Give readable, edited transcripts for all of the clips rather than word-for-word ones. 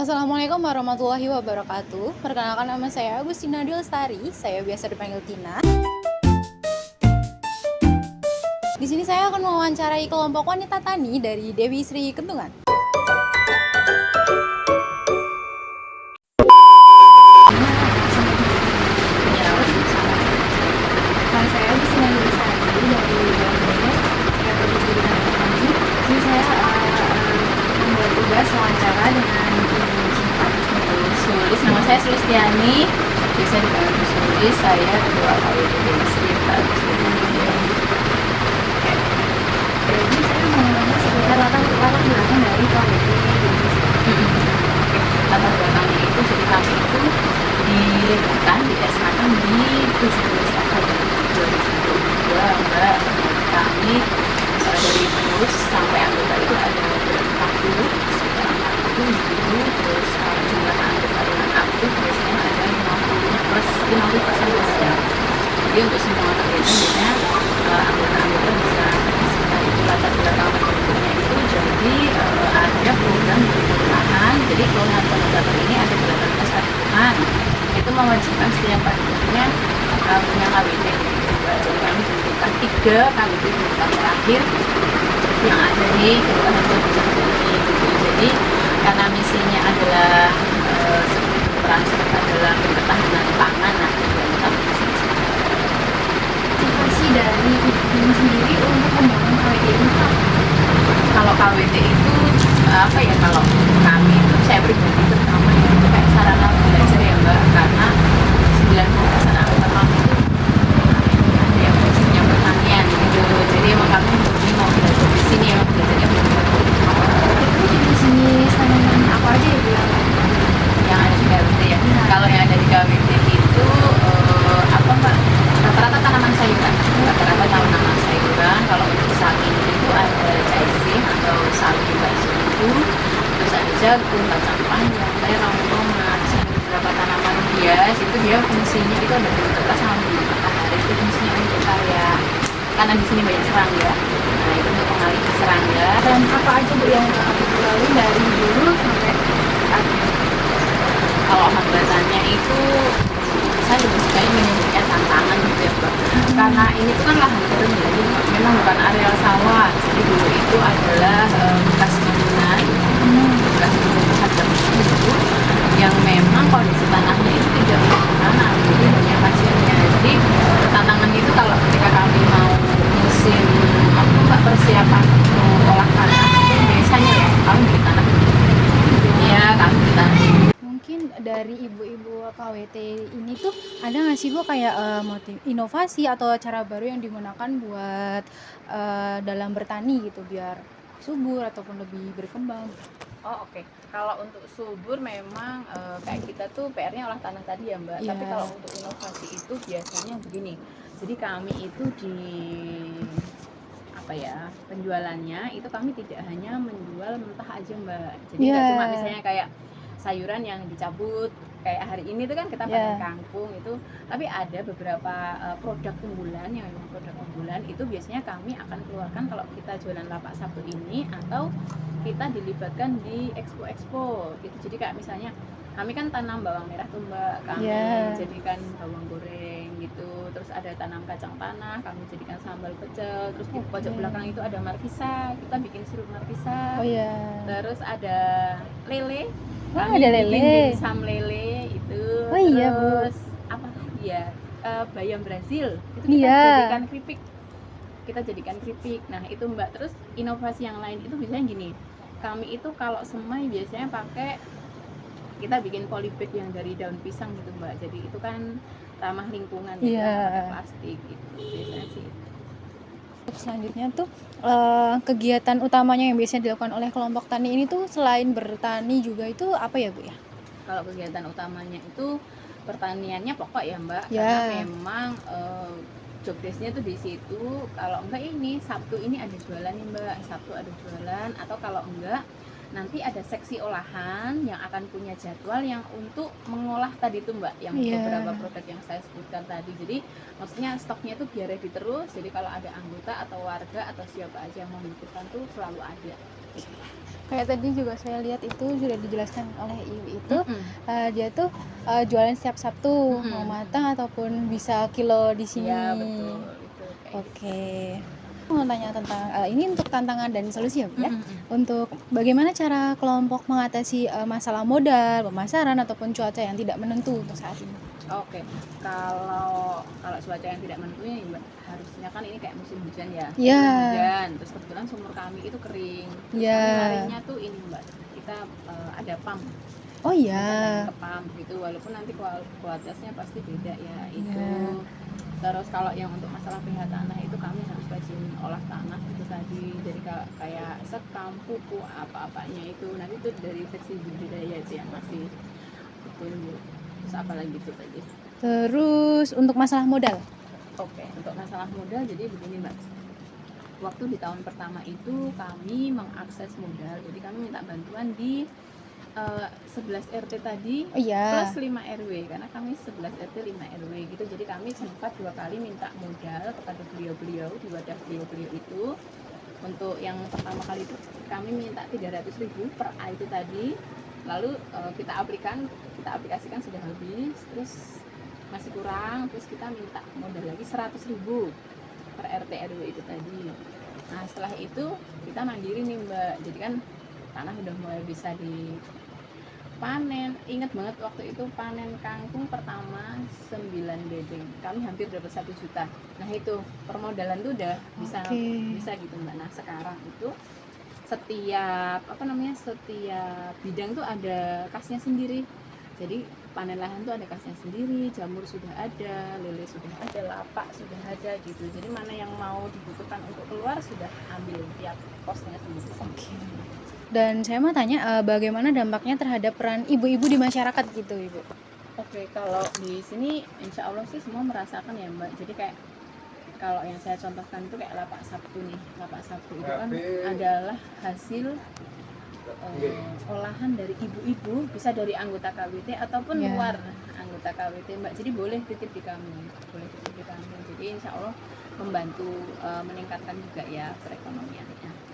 Assalamualaikum warahmatullahi wabarakatuh. Perkenalkan nama saya Agustina Dwi Lestari. Saya biasa dipanggil Tina. Di sini saya akan mewawancarai kelompok wanita tani dari Dewi Sri Kentungan. Nama saya Agustina Dwi Lestari dari Dewi saya produksi bidang ekonomi. Di sini saya membuat tugas wawancara dengan Sulis. Nama saya Sulistiani, biasa dipanggil Sulis. Saya ketua KWT Dewi Sri Jadi saya mau nanya seputar latar belakang dari KWT Dewi Sri. Latar belakangnya itu jadi kami itu dilibatkan di S1 di 17 Oktober 2022 Mbak. Kami dari pengurus sampai anggota itu ada 40 sekitar 40 gitu. Terus jumlah anggota yang aktif biasanya ada 50% ya. Jadi untuk semua kegiatan biasanya anggota-anggota bisa partisipasi. Itu latar belakang terbentuknya itu jadi ada program di kelurahan. Jadi kelurahan Pondok ini ada 18 padukuhan. Itu mewajibkan setiap padukuhannya punya KWT. Jadi kami bentukkan 3 KWT bentukan terakhir yang ada di kelurahan Pondok ini. Jadi karena misinya adalah peran serta dalam ketahanan pangan, nah motivasi dari ibu sendiri untuk membangun KWT itu kalau KWT itu apa ya, kalau kami itu saya pribadi terutama itu kayak sarana belajar ya Mbak, karena 90% anggota kami itu ada yang basicnya pertanian gitu. Jadi emang kami mau belajar di sini, emang belajarnya benar-benar itu jenis tanaman apa aja ya Bu yang ada di KWT ya? Kalau yang ada di KWT itu apa Mbak? Rata-rata tanaman sayuran. Rata-rata tanaman sayuran. Kalau untuk saat ini itu ada caising atau sawi bakso itu, terus ada jagung, kacang panjang, terong, tomat, ada beberapa tanaman hias. Itu dia fungsinya itu ada bertetas sama bulu matahari. Itu fungsinya untuk kayak, karena di sini banyak serangga. Nah itu untuk mengalih serangga. Dan apa aja Bu yang lalui dari dulu sampai saat ini? Kalau hambatannya itu saya lebih suka menyebutnya tantangan gitu ya Mbak, karena ini tuh kan lahan kering ya, jadi memang bukan areal sawah. Jadi dulu itu adalah bekas bangunan, bekas hadap itu yang memang kondisi tanahnya itu tidak tanam, jadi hanya pasirnya. Jadi tantangan itu kalau ketika kami mau musim apa Mbak, persiapan olah tanah itu biasanya ya kami beli tanah, ya kami beli tanah. Mungkin dari ibu-ibu KWT ini tuh ada nggak sih Bu kayak inovasi atau cara baru yang digunakan buat dalam bertani gitu biar subur ataupun lebih berkembang? Oh oke. Kalau untuk subur memang kayak kita tuh PR-nya olah tanah tadi ya Mbak. Tapi kalau untuk inovasi itu biasanya begini. Jadi kami itu di apa ya, penjualannya itu kami tidak hanya menjual mentah aja Mbak. Jadi nggak cuma misalnya kayak sayuran yang dicabut kayak hari ini tuh kan kita panen kangkung itu, tapi ada beberapa produk unggulan yang memang produk unggulan itu biasanya kami akan keluarkan kalau kita jualan lapak Sabtu ini, atau kita dilibatkan di expo gitu. Jadi kayak misalnya kami kan tanam bawang merah tuh Mbak, kami jadikan bawang goreng gitu. Terus ada tanam kacang tanah, kami jadikan sambal pecel. Terus di pojok belakang itu ada markisa, kita bikin sirup markisa. Terus ada lele, kami bikin dimsum lele itu. Terus apa lagi ya, bayam Brazil itu kita jadikan keripik. Nah itu Mbak. Terus inovasi yang lain itu biasanya gini, kami itu kalau semai biasanya pakai, kita bikin polybag yang dari daun pisang gitu Mbak. Jadi itu kan ramah lingkungan ya, pakai plastik gitu biasanya sih. Selanjutnya tuh kegiatan utamanya yang biasanya dilakukan oleh kelompok tani ini tuh selain bertani juga itu apa ya Bu ya? Kalau kegiatan utamanya itu pertaniannya pokok ya Mbak, karena memang job desk-nya tuh di situ. Kalau enggak ini Sabtu ini ada jualan nih Mbak, Sabtu ada jualan, atau kalau enggak nanti ada seksi olahan yang akan punya jadwal yang untuk mengolah tadi tuh Mbak, yang Iya. beberapa produk yang saya sebutkan tadi. Jadi maksudnya stoknya itu biar ready terus, jadi kalau ada anggota atau warga atau siapa aja yang membutuhkan tuh selalu ada. Kayak tadi juga saya lihat itu sudah dijelaskan oleh Ibu itu Mm-mm. dia tuh jualan setiap Sabtu, Mm-mm. mau matang ataupun bisa kilo di sini. Iya betul itu kayak Oke. Mau tanya tentang ini untuk tantangan dan solusi ya, Bu, ya? Mm-mm. Untuk bagaimana cara kelompok mengatasi masalah modal, pemasaran ataupun cuaca yang tidak menentu untuk saat ini? Oke, kalau cuaca yang tidak menentu ya Mbak, harusnya kan ini kayak musim hujan ya. Iya. Musim hujan, terus kebetulan sumur kami itu kering. Terus Iya. kami larinya tuh ini Mbak, kita ada pump. Oh Kita iya. ke pump gitu, walaupun nanti kualitasnya pasti beda ya itu. Iya. Terus kalau yang untuk masalah pH tanah itu kami harus rajin olah tanah itu tadi, dari kayak sekam, pupuk, apa-apanya itu. Nanti itu dari seksi budidaya itu yang masih ditunjuk. Terus apa lagi itu tadi? Terus untuk masalah modal. Oke, untuk masalah modal jadi begini Mbak. Waktu di tahun pertama itu kami mengakses modal, jadi kami minta bantuan di 11 RT tadi Oh iya. plus 5 RW, karena kami 11 RT 5 RW gitu. Jadi kami sempat 2 kali minta modal kepada beliau-beliau di wadah beliau-beliau itu. Untuk yang pertama kali itu kami minta 300.000 per A itu tadi, lalu kita aplikasikan sudah habis, terus masih kurang, terus kita minta modal lagi 100.000 per RT RW itu tadi. Nah setelah itu kita mandiri nih Mbak, jadi kan tanah udah mulai bisa dipanen. Ingat banget waktu itu panen kangkung pertama 9 bedeng, kami hampir dapat 1 juta. Nah itu permodalan tuh udah bisa Oke. bisa gitu Mbak. Nah sekarang itu setiap setiap bidang tuh ada kasnya sendiri. Jadi panen lahan tuh ada kasnya sendiri, jamur sudah ada, lele sudah ada, lapak sudah ada gitu. Jadi mana yang mau dibutuhkan untuk keluar sudah ambil tiap posnya sendiri. Oke. Dan saya mau tanya bagaimana dampaknya terhadap peran ibu-ibu di masyarakat gitu, Ibu? Oke, kalau di sini insya Allah sih semua merasakan ya Mbak. Jadi kayak kalau yang saya contohkan itu kayak lapak Sabtu nih. Lapak Sabtu itu kan adalah hasil olahan dari ibu-ibu, bisa dari anggota KWT ataupun Ya. luar anggota KWT Mbak. Jadi boleh titip di kami, Jadi insya Allah membantu meningkatkan juga ya perekonomiannya.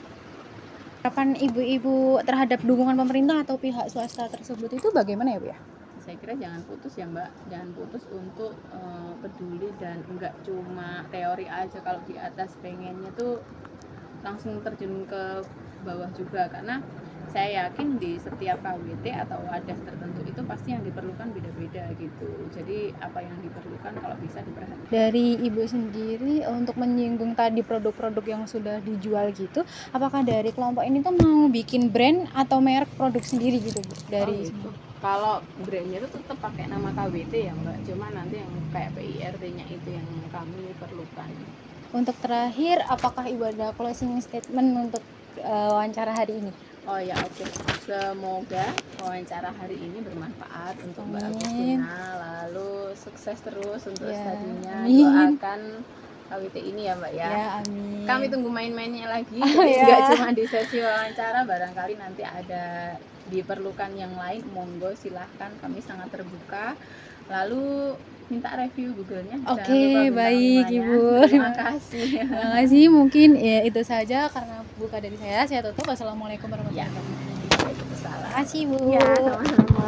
Harapan ibu-ibu terhadap dukungan pemerintah atau pihak swasta tersebut itu bagaimana ya, Bu ya? Saya kira jangan putus ya Mbak, jangan putus untuk peduli dan enggak cuma teori aja. Kalau di atas pengennya tuh langsung terjun ke bawah juga, karena saya yakin di setiap KWT atau wadah tertentu itu pasti yang diperlukan beda-beda gitu. Jadi apa yang diperlukan kalau bisa diperhatikan. Dari Ibu sendiri untuk menyinggung tadi produk-produk yang sudah dijual gitu, apakah dari kelompok ini tuh mau bikin brand atau merek produk sendiri gitu, Bu? Dari gitu. Kalau brandnya itu tetap pakai nama KWT ya Mbak, cuma nanti yang kayak PIRT-nya itu yang kami perlukan. Untuk terakhir, apakah Ibu ada closing statement untuk wawancara hari ini? Oh ya oke. Semoga wawancara hari ini bermanfaat untuk Mbak Amin. Agustina, lalu sukses terus untuk Ya, studinya. amin. Doakan KWT ini ya Mbak ya. Ya, amin. Kami tunggu main-mainnya lagi. Oh, Jadi ya. nggak cuma di sesi wawancara, barangkali nanti ada diperlukan yang lain, monggo silahkan, kami sangat terbuka. Lalu minta review Google-nya. Jangan Oke, lupa bintang baik, 5-nya. Ibu. Terima kasih. Terima kasih, mungkin ya itu saja karena buka dari saya tutup. Wassalamualaikum warahmatullahi Ya. wabarakatuh. Waalaikumsalam. Terima kasih, Bu. Ya, sama-sama.